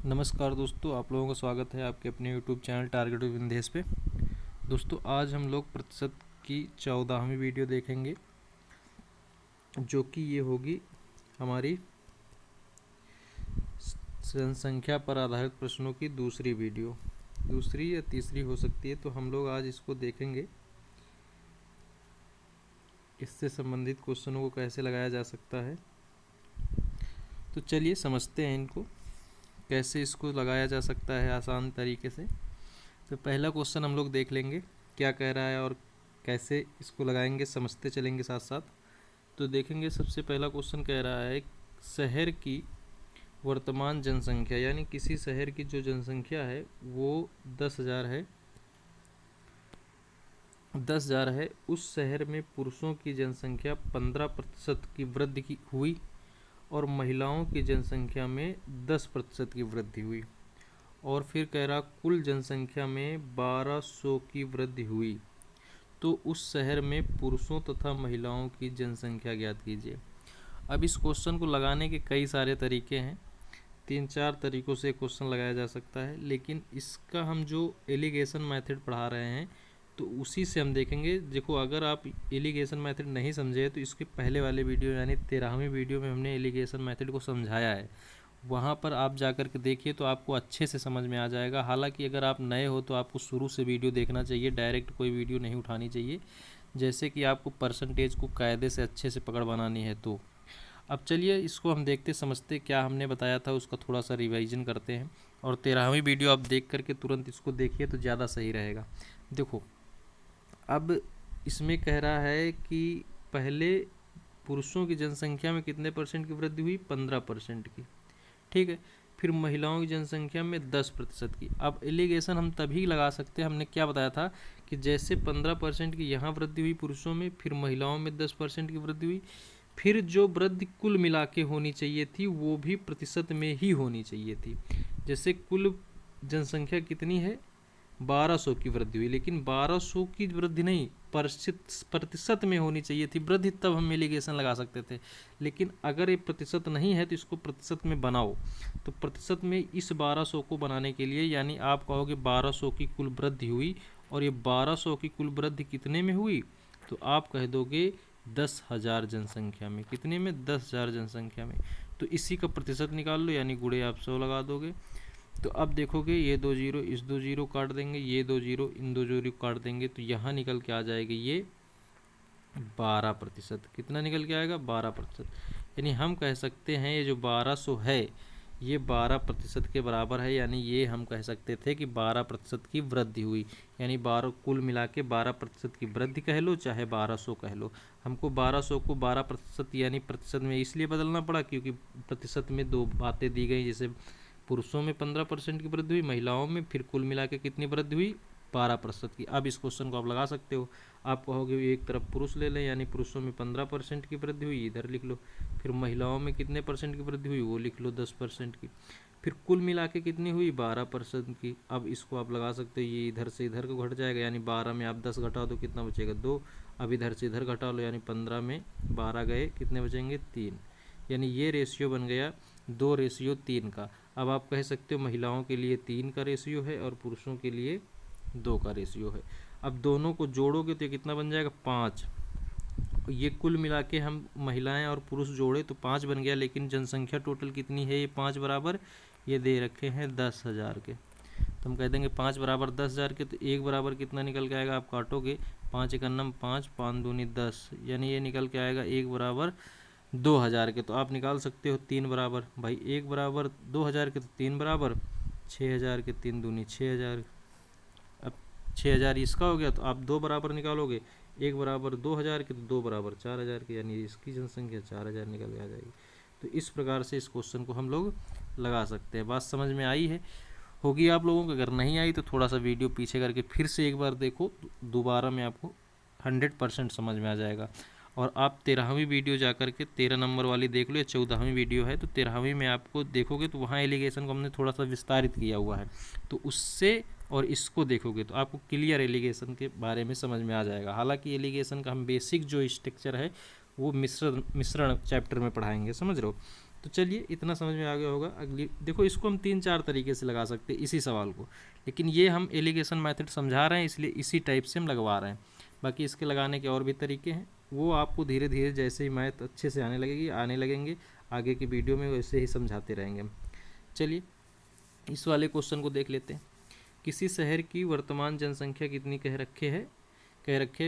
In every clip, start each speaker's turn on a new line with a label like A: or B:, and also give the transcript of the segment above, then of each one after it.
A: नमस्कार दोस्तों, आप लोगों का स्वागत है आपके अपने यूट्यूब चैनल टारगेट विद विंदेश पे। दोस्तों, आज हम लोग प्रतिशत की 14वीं वीडियो देखेंगे, जो कि ये होगी हमारी जनसंख्या पर आधारित प्रश्नों की दूसरी या तीसरी हो सकती है। तो हम लोग आज इसको देखेंगे, इससे संबंधित क्वेश्चनों को कैसे लगाया जा सकता है। तो चलिए समझते हैं इनको, कैसे इसको लगाया जा सकता है आसान तरीके से। तो पहला क्वेश्चन हम लोग देख लेंगे क्या कह रहा है और कैसे इसको लगाएंगे, समझते चलेंगे साथ साथ। तो देखेंगे, सबसे पहला क्वेश्चन कह रहा है शहर की वर्तमान जनसंख्या, यानी किसी शहर की जो जनसंख्या है वो 10,000 है। 10,000 है। उस शहर में पुरुषों की जनसंख्या 15% की वृद्धि हुई और महिलाओं की जनसंख्या में 10% की वृद्धि हुई। और फिर कह रहा कुल जनसंख्या में 1200 की वृद्धि हुई, तो उस शहर में पुरुषों तथा महिलाओं की जनसंख्या ज्ञात कीजिए। अब इस क्वेश्चन को लगाने के कई सारे तरीके हैं, 3-4 तरीक़ों से क्वेश्चन लगाया जा सकता है, लेकिन इसका हम जो एलिगेशन मेथड पढ़ा रहे हैं तो उसी से हम देखेंगे। देखो, अगर आप एलिगेशन मेथड नहीं समझे तो इसके पहले वाले वीडियो यानी 13वीं वीडियो में हमने एलिगेशन मेथड को समझाया है, वहाँ पर आप जाकर के देखिए तो आपको अच्छे से समझ में आ जाएगा। हालांकि अगर आप नए हो तो आपको शुरू से वीडियो देखना चाहिए, डायरेक्ट कोई वीडियो नहीं उठानी चाहिए, जैसे कि आपको परसेंटेज को कायदे से अच्छे से पकड़ बनानी है। तो अब चलिए इसको हम देखते समझते, क्या हमने बताया था उसका थोड़ा सा रिवाइजन करते हैं। और 13वीं वीडियो आप देख करके तुरंत इसको देखिए तो ज़्यादा सही रहेगा। देखो, अब इसमें कह रहा है कि पहले पुरुषों की जनसंख्या में कितने परसेंट की वृद्धि हुई? 15% की, ठीक है। फिर महिलाओं की जनसंख्या में 10% की। अब एलिगेशन हम तभी लगा सकते हैं, हमने क्या बताया था कि जैसे 15% की यहाँ वृद्धि हुई पुरुषों में, फिर महिलाओं में 10% की वृद्धि हुई, फिर जो वृद्धि कुल मिला के होनी चाहिए थी वो भी प्रतिशत में ही होनी चाहिए थी। जैसे कुल जनसंख्या कितनी है? 1200 की वृद्धि हुई, लेकिन 1200 की वृद्धि नहीं, प्रतिशत में होनी चाहिए थी वृद्धि, तब हम एलिगेशन लगा सकते थे। लेकिन अगर ये प्रतिशत नहीं है तो इसको प्रतिशत में बनाओ। तो प्रतिशत में इस 1200 को बनाने के लिए, यानी आप कहोगे 1200 की कुल वृद्धि हुई, और ये 1200 की कुल वृद्धि कितने में हुई? तो आप कह दोगे 10,000 जनसंख्या में। कितने में? 10,000 जनसंख्या में। तो इसी का प्रतिशत निकाल लो, यानी गुणे आप 100 लगा दोगे। तो अब देखोगे, ये 2 जीरो इस 2 जीरो काट देंगे, ये 2 जीरो इन 2 जीरो काट देंगे, तो यहाँ निकल के आ जाएगी ये 12%। कितना निकल के आएगा? 12%। यानी हम कह सकते हैं ये जो 1200 है ये 12% के बराबर है, यानी ये हम कह सकते थे कि 12% की वृद्धि हुई। यानी 12 कुल मिला के 12% की वृद्धि कह लो, चाहे 1200 कह लो। हमको 1200 को 12% यानी प्रतिशत में इसलिए बदलना पड़ा क्योंकि प्रतिशत में दो बातें दी गई, जैसे पुरुषों में 15% की वृद्धि हुई, महिलाओं में फिर कुल मिला के कितनी वृद्धि हुई? 12% की। अब इस क्वेश्चन को आप लगा सकते हो। आप कहोगे एक तरफ पुरुष ले लें, यानी पुरुषों में 15% की वृद्धि हुई, इधर लिख लो। फिर महिलाओं में कितने परसेंट की वृद्धि हुई वो लिख लो, 10% की। फिर कुल मिला के कितनी हुई? 12% की। अब इसको आप लगा सकते हो, ये इधर से इधर को घट जाएगा, यानी 12 में आप 10 घटा दो, कितना बचेगा? 2। अब इधर से इधर घटा लो, यानी 15 में 12 गए, कितने बचेंगे? 3। यानी ये रेशियो बन गया 2:3 का। अब आप कह सकते हो महिलाओं के लिए 3 का रेशियो है और पुरुषों के लिए 2 का रेशियो है। अब दोनों को जोड़ोगे तो कितना बन जाएगा? 5। ये कुल मिला के हम महिलाएं और पुरुष जोड़े तो 5 बन गया, लेकिन जनसंख्या टोटल कितनी है? ये 5 बराबर ये दे रखे हैं 10,000 के। तो हम कह देंगे 5 बराबर 10,000 के, तो 1 बराबर कितना निकल के आएगा? आप काटोगे, 5 1 5, 5 दूनी 10, यानी ये निकल के आएगा 1 बराबर 2,000 के। तो आप निकाल सकते हो 3 बराबर, भाई 1 बराबर 2,000 के, तो 3 बराबर 6,000 के, 3 दूनी 6,000। अब 6,000 इसका हो गया, तो आप 2 बराबर निकालोगे, 1 बराबर 2,000 के, तो 2 बराबर 4,000 के, यानी इसकी जनसंख्या 4,000 निकल के आ जाएगी। तो इस प्रकार से इस क्वेश्चन को हम लोग लगा सकते हैं। बात समझ में आई है होगी आप लोगों को? अगर नहीं आई तो थोड़ा सा वीडियो पीछे करके फिर से एक बार देखो, दोबारा में आपको 100% समझ में आ जाएगा। और आप 13वीं वीडियो जा कर के 13 नंबर वाली देख लो, या 14वीं वीडियो है, तो 13वीं में आपको देखोगे तो वहाँ एलिगेशन को हमने थोड़ा सा विस्तारित किया हुआ है, तो उससे और इसको देखोगे तो आपको क्लियर एलिगेशन के बारे में समझ में आ जाएगा। हालांकि एलिगेशन का हम बेसिक जो स्ट्रक्चर है वो मिश्रण चैप्टर में पढ़ाएंगे, समझ रहे हो। तो चलिए इतना समझ में आ गया होगा। अगली देखो, इसको हम 3-4 तरीके से लगा सकते हैं इसी सवाल को, लेकिन ये हम एलिगेशन मेथड समझा रहे हैं इसलिए इसी टाइप से हम लगवा रहे हैं। बाकी इसके लगाने के और भी तरीके हैं, वो आपको धीरे धीरे जैसे ही मैथ अच्छे से आने लगेंगे आगे की वीडियो में वैसे ही समझाते रहेंगे हम। चलिए इस वाले क्वेश्चन को देख लेते हैं। किसी शहर की वर्तमान जनसंख्या कितनी कह रखे है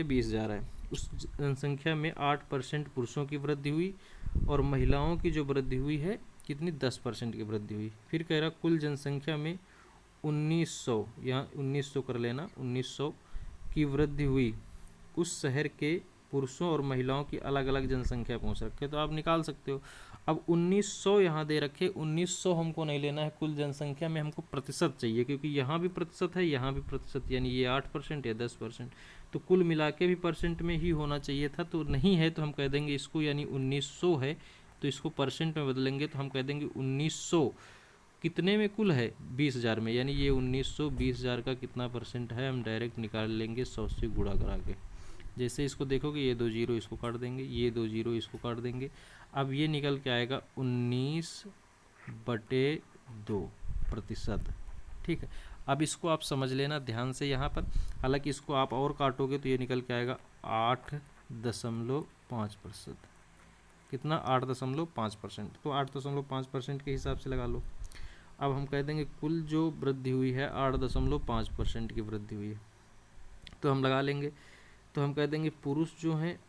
A: 20,000 है। उस जनसंख्या में 8% पुरुषों की वृद्धि हुई और महिलाओं की जो वृद्धि हुई है कितनी 10% की वृद्धि हुई। फिर कह रहा कुल जनसंख्या में 1900, यहाँ 1900 कर लेना, 1900 की वृद्धि हुई। उस शहर के पुरुषों और महिलाओं की अलग अलग जनसंख्या पहुँच रखे, तो आप निकाल सकते हो। अब 1900 यहाँ दे रखे, 1900 हमको नहीं लेना है कुल जनसंख्या में, हमको प्रतिशत चाहिए, क्योंकि यहाँ भी प्रतिशत है यहाँ भी प्रतिशत, यानी ये 8% या 10%, तो कुल मिला के भी परसेंट में ही होना चाहिए था, तो नहीं है तो हम कह देंगे इसको, यानी 1900 है तो इसको परसेंट में बदलेंगे तो हम कह देंगे 1900 कितने में कुल है 20,000 में, यानी ये 1900 20,000 का कितना परसेंट है हम डायरेक्ट निकाल लेंगे 100 से गुणा करा के। जैसे इसको देखोगे ये 2 जीरो इसको काट देंगे, ये 2 जीरो इसको काट देंगे, अब ये निकल के आएगा 19/2%। ठीक है, अब इसको आप समझ लेना ध्यान से यहाँ पर, हालांकि इसको आप और काटोगे तो ये निकल के आएगा 8.5%। कितना 8.5%, तो 8.5% के हिसाब से लगा लो। अब हम कह देंगे कुल जो वृद्धि हुई है 8.5% की वृद्धि हुई है, तो हम लगा लेंगे, तो हम कह देंगे पुरुष जो हैं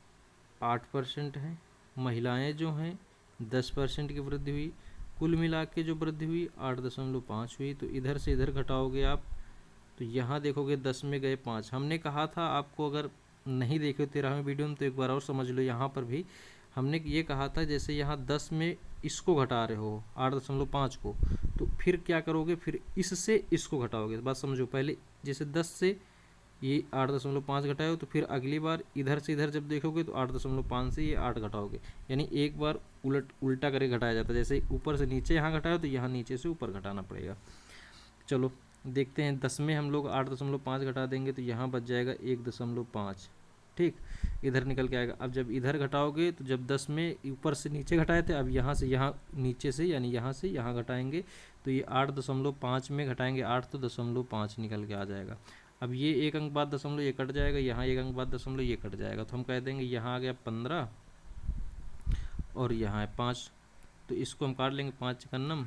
A: 8% हैं, महिलाएं जो हैं 10% की वृद्धि हुई, कुल मिला के जो वृद्धि हुई 8.5 हुई। तो इधर से इधर घटाओगे आप तो यहाँ देखोगे 10 में गए 5। हमने कहा था आपको, अगर नहीं देखे 13वें वीडियो में तो एक बार और समझ लो, यहाँ पर भी हमने ये कहा था जैसे यहाँ 10 में इसको घटा रहे हो 8.5 को, तो फिर क्या करोगे, फिर इससे इसको घटाओगे। बात समझो, पहले जैसे 10 से ये 8.5 घटाए हो तो फिर अगली बार इधर से इधर जब देखोगे तो 8.5 से ये 8 घटाओगे, यानी एक बार उल्टा करके घटाया जाता है। जैसे ऊपर से नीचे यहाँ घटाया तो यहाँ नीचे से ऊपर घटाना पड़ेगा। चलो देखते हैं, 10 में हम लोग 8.5 घटा देंगे तो यहाँ बच जाएगा 1.5। ठीक, इधर निकल के आएगा। अब जब इधर घटाओगे तो जब 10 में ऊपर से नीचे घटाए थे, अब यहाँ से यहाँ नीचे से यानी यहाँ से यहाँ घटाएंगे तो ये 8.5 में घटाएंगे 8 तो 0.5 निकल के आ जाएगा। अब ये एक अंक बाद दशमलव ये कट जाएगा, यहाँ एक अंक बाद दशमलव ये कट जाएगा, तो हम कह देंगे यहाँ आ गया 15 और यहाँ है 5, तो इसको हम काट लेंगे 5 एकन्नम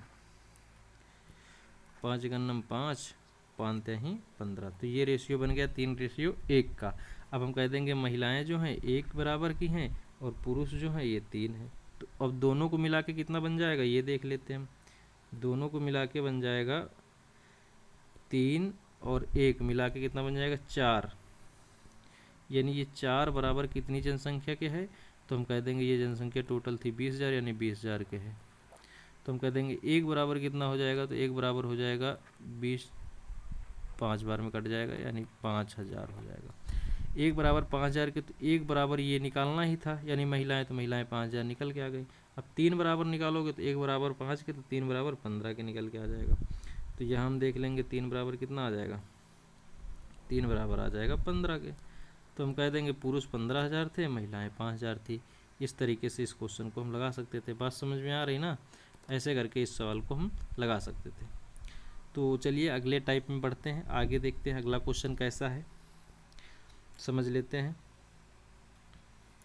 A: 5, 15, तो ये रेशियो बन गया 3:1 का। अब हम कह देंगे महिलाएं जो हैं 1 बराबर की हैं और पुरुष जो हैं ये 3 हैं। तो अब दोनों को मिला के कितना बन जाएगा ये देख लेते हैं हम। दोनों को मिला के बन जाएगा 3 और 1 मिला के कितना बन जाएगा 4, यानी ये 4 बराबर कितनी जनसंख्या के है, तो हम कह देंगे ये जनसंख्या टोटल थी 20,000 यानी 20,000 के है। तो हम कह देंगे 1 बराबर कितना हो जाएगा, तो 1 बराबर हो जाएगा 20, 5 बार में कट जाएगा यानी 5,000 हो जाएगा। 1 बराबर 5,000 के, तो 1 बराबर ये निकालना ही था, यानी महिलाएं, तो महिलाएं 5,000 निकल के आ गई। अब 3 बराबर निकालोगे तो 1 बराबर 5 के, तो 3 बराबर 15 के निकल के आ जाएगा। तो यहाँ हम देख लेंगे 3 बराबर कितना आ जाएगा, 3 बराबर आ जाएगा 15 के। तो हम कह देंगे पुरुष 15,000 थे, महिलाएं 5,000 थी। इस तरीके से इस क्वेश्चन को हम लगा सकते थे। बात समझ में आ रही ना, ऐसे करके इस सवाल को हम लगा सकते थे। तो चलिए अगले टाइप में बढ़ते हैं, आगे देखते हैं अगला क्वेश्चन कैसा है, समझ लेते हैं।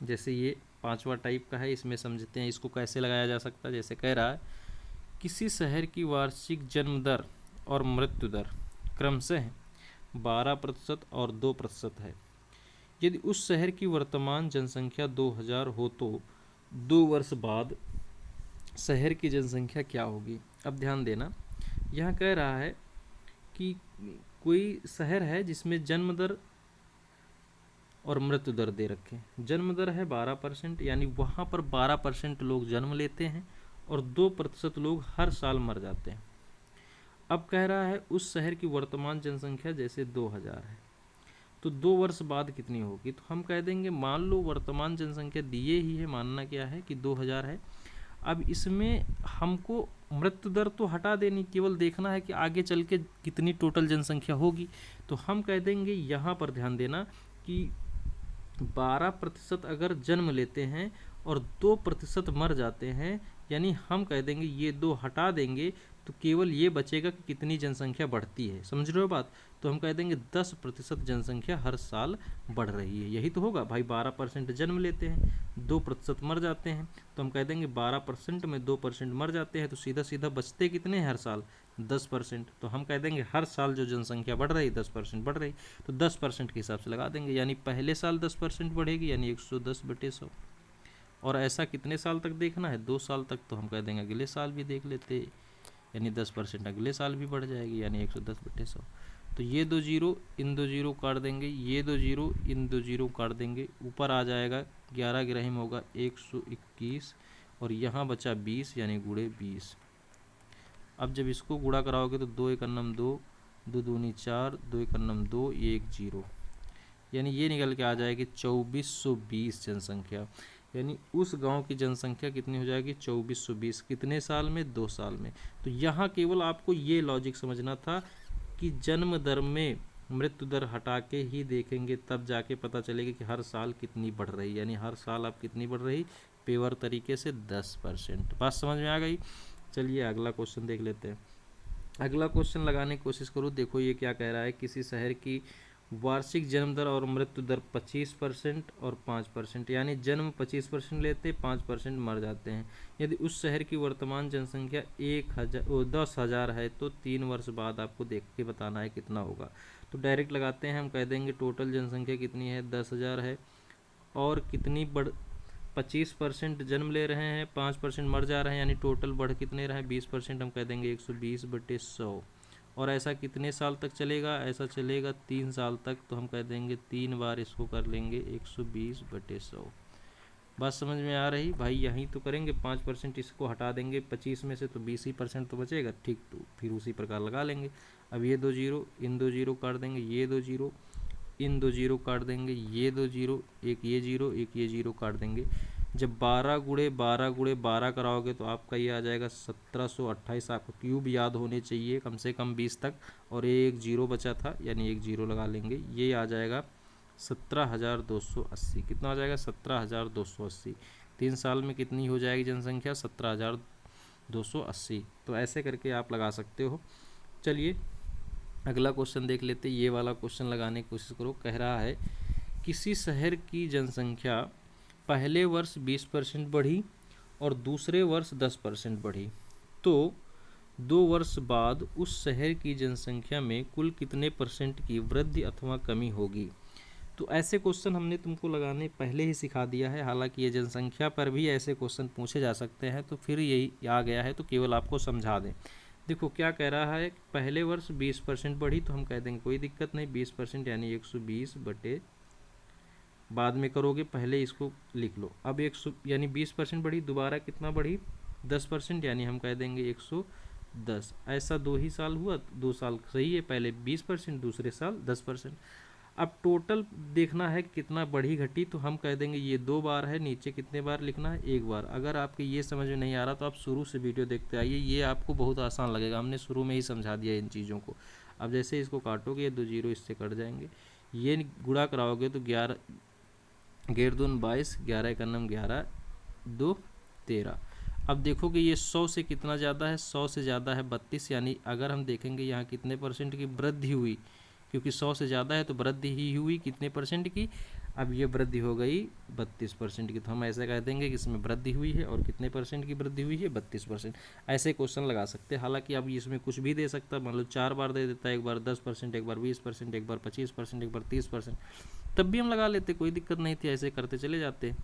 A: जैसे ये 5वां टाइप का है, इसमें समझते हैं इसको कैसे लगाया जा सकता है। जैसे कह रहा है किसी शहर की वार्षिक जन्म दर और मृत्यु दर क्रमशः 12% और 2% है। यदि उस शहर की वर्तमान जनसंख्या 2000 हो तो 2 वर्ष बाद शहर की जनसंख्या क्या होगी। अब ध्यान देना, यहाँ कह रहा है कि कोई शहर है जिसमें जन्म दर और मृत्यु दर दे रखे। जन्म दर है 12%, यानी वहाँ पर 12% लोग जन्म लेते हैं और 2% लोग हर साल मर जाते हैं। अब कह रहा है उस शहर की वर्तमान जनसंख्या जैसे 2000 है, तो 2 वर्ष बाद कितनी होगी। तो हम कह देंगे मान लो वर्तमान जनसंख्या दिए ही है, मानना क्या है कि 2000 है। अब इसमें हमको मृत्यु दर तो हटा देनी, केवल देखना है कि आगे चल के कितनी टोटल जनसंख्या होगी। तो हम कह देंगे यहाँ पर ध्यान देना कि 12% अगर जन्म लेते हैं और 2% मर जाते हैं, यानी हम कह देंगे ये 2 हटा देंगे तो केवल ये बचेगा कि कितनी जनसंख्या बढ़ती है। समझ रहे हो बात? तो हम कह देंगे 10% जनसंख्या हर साल बढ़ रही है। यही तो होगा भाई, 12% जन्म लेते हैं, 2% मर जाते हैं, तो हम कह देंगे 12% में 2% मर जाते हैं तो सीधा सीधा बचते कितने हैं हर साल? 10%। तो हम कह देंगे हर साल जो जनसंख्या बढ़ रही 10% बढ़ रही, तो 10% के हिसाब से लगा देंगे, यानी पहले साल 10% बढ़ेगी, यानी 110/100। और ऐसा कितने साल तक देखना है? 2 साल तक, तो हम कह देंगे अगले साल भी देख लेते, यानी 10% अगले साल भी बढ़ जाएगी, यानी 110/100। तो ये 2 जीरो इन 2 जीरो काट देंगे, ये 2 जीरो इन 2 जीरो काट देंगे, ऊपर आ जाएगा 11 ग्राम होगा 121, और यहाँ बचा 20, यानी गुणे 20। अब जब इसको गुणा कराओगे तो 2 एकन्नम 2, 2 दूनी 4, 2 एकन्नम 2, 1 जीरो, यानी ये निकल के आ जाएगी 2420 जनसंख्या। यानी उस गांव की जनसंख्या कितनी हो जाएगी? 2420। कितने साल में? 2 साल में। तो यहाँ केवल आपको ये लॉजिक समझना था कि जन्म दर में मृत्यु दर हटा के ही देखेंगे, तब जाके पता चलेगा कि हर साल कितनी बढ़ रही, यानी हर साल आप कितनी बढ़ रही? पेवर तरीके से 10%। बात समझ में आ गई? चलिए अगला क्वेश्चन देख लेते हैं। अगला क्वेश्चन लगाने की कोशिश करो। देखो ये क्या कह रहा है, किसी शहर की वार्षिक जन्म दर और मृत्यु दर 25% और 5%, यानी जन्म 25% लेते, 5% मर जाते हैं। यदि उस शहर की वर्तमान जनसंख्या 10,000 है तो 3 वर्ष बाद आपको देख के बताना है कितना होगा। तो डायरेक्ट लगाते हैं, हम कह देंगे टोटल जनसंख्या कितनी है? 10,000 है, और कितनी बढ़ 25% जन्म ले रहे हैं, 5% मर जा रहे हैं, यानी टोटल बढ़ कितने रहे? 20%। हम कह देंगे 120/100। और ऐसा कितने साल तक चलेगा? ऐसा चलेगा 3 साल तक, तो हम कह देंगे 3 बार इसको कर लेंगे 120/100। बात समझ में आ रही भाई? यहीं तो करेंगे, 5% इसको हटा देंगे 25 में से तो 20% तो बचेगा, ठीक, तो फिर उसी प्रकार लगा लेंगे। अब ये 2 जीरो इन 2 जीरो काट देंगे, ये 2 जीरो इन 2 जीरो काट देंगे, ये 2 जीरो, एक ये जीरो काट देंगे। जब 12 कराओगे तो आपका ये आ जाएगा 1728। आपको क्यूब याद होने चाहिए कम से कम 20 तक, और एक जीरो बचा था, यानी एक जीरो लगा लेंगे, ये आ जाएगा 17,280। कितना आ जाएगा? 17,280। 3 साल में कितनी हो जाएगी जनसंख्या? 17,280। तो ऐसे करके आप लगा सकते हो। चलिए अगला क्वेश्चन देख लेते। ये वाला क्वेश्चन लगाने की कोशिश करो। कह रहा है किसी शहर की जनसंख्या पहले वर्ष 20% बढ़ी और दूसरे वर्ष 10% बढ़ी, तो 2 वर्ष बाद उस शहर की जनसंख्या में कुल कितने % की वृद्धि अथवा कमी होगी? तो ऐसे क्वेश्चन हमने तुमको लगाने पहले ही सिखा दिया है, हालांकि ये जनसंख्या पर भी ऐसे क्वेश्चन पूछे जा सकते हैं, तो फिर यही आ गया है तो केवल आपको समझा दें। देखो क्या कह रहा है, पहले वर्ष 20% बढ़ी, तो हम कह देंगे कोई दिक्कत नहीं, 20% यानी 120 बटे, बाद में करोगे, पहले इसको लिख लो। अब 100 यानी 20% बढ़ी, दोबारा कितना बढ़ी? 10%, यानी हम कह देंगे 110। ऐसा 2 ही साल हुआ, 2 साल सही है, पहले 20%, दूसरे साल 10%। अब टोटल देखना है कितना बढ़ी घटी, तो हम कह देंगे ये 2 बार है, नीचे कितने बार लिखना है? 1 बार। अगर आपके ये समझ में नहीं आ रहा तो आप शुरू से वीडियो देखते आइए, ये आपको बहुत आसान लगेगा, हमने शुरू में ही समझा दिया इन चीज़ों को। अब जैसे इसको काटोगे, ये 2 जीरो इससे कट जाएंगे, ये गुणा कराओगे तो 11 गेर दून 22, 11 एकन्नम 11, 2 13। अब देखो कि ये 100 से कितना ज़्यादा है? 100 से ज़्यादा है 32, यानी अगर हम देखेंगे यहाँ कितने % की वृद्धि हुई, क्योंकि 100 से ज़्यादा है तो वृद्धि ही हुई कितने % की? अब ये वृद्धि हो गई 32% की, तो हम ऐसे कह देंगे कि इसमें वृद्धि हुई है, और कितने % की वृद्धि हुई है? 32%। ऐसे क्वेश्चन लगा सकते हैं। हालांकि अब इसमें कुछ भी दे सकता है, मान लो 4 बार दे देता है, एक बार 10%, एक बार 20%, एक बार 25%, एक बार 30%, तब भी हम लगा लेते, कोई दिक्कत नहीं थी, ऐसे करते चले जाते।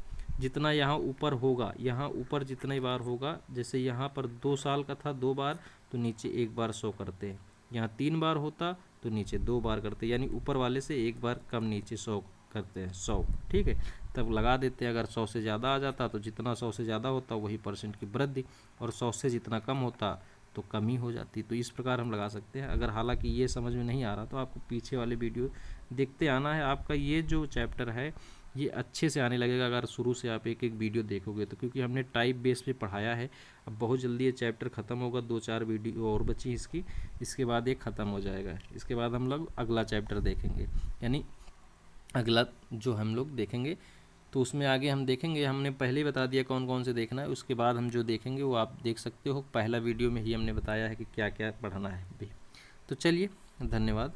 A: जितना यहाँ ऊपर होगा, यहाँ ऊपर जितने बार होगा, जैसे यहाँ पर 2 साल का था 2 बार, तो नीचे 1 बार 100 करते हैं। यहाँ 3 बार होता तो नीचे 2 बार करते, यानी ऊपर वाले से 1 बार कम, नीचे 100 करते हैं, 100, ठीक है। तब लगा देते हैं, अगर 100 से ज़्यादा आ जाता तो जितना 100 से ज़्यादा होता वही % की वृद्धि, और 100 से जितना कम होता तो कमी हो जाती। तो इस प्रकार हम लगा सकते हैं। अगर हालांकि ये समझ में नहीं आ रहा तो आपको पीछे वाले वीडियो देखते आना है। आपका ये जो चैप्टर है ये अच्छे से आने लगेगा अगर शुरू से आप एक एक वीडियो देखोगे तो, क्योंकि हमने टाइप बेस पे पढ़ाया है। अब बहुत जल्दी ये चैप्टर ख़त्म होगा, 2-4 वीडियो और बची इसकी, इसके बाद ये ख़त्म हो जाएगा। इसके बाद हम लोग अगला चैप्टर देखेंगे, यानी अगला जो हम लोग देखेंगे तो उसमें आगे हम देखेंगे, हमने पहले ही बता दिया कौन कौन से देखना है, उसके बाद हम जो देखेंगे वो आप देख सकते हो, पहला वीडियो में ही हमने बताया है कि क्या क्या पढ़ना है भी। तो चलिए, धन्यवाद।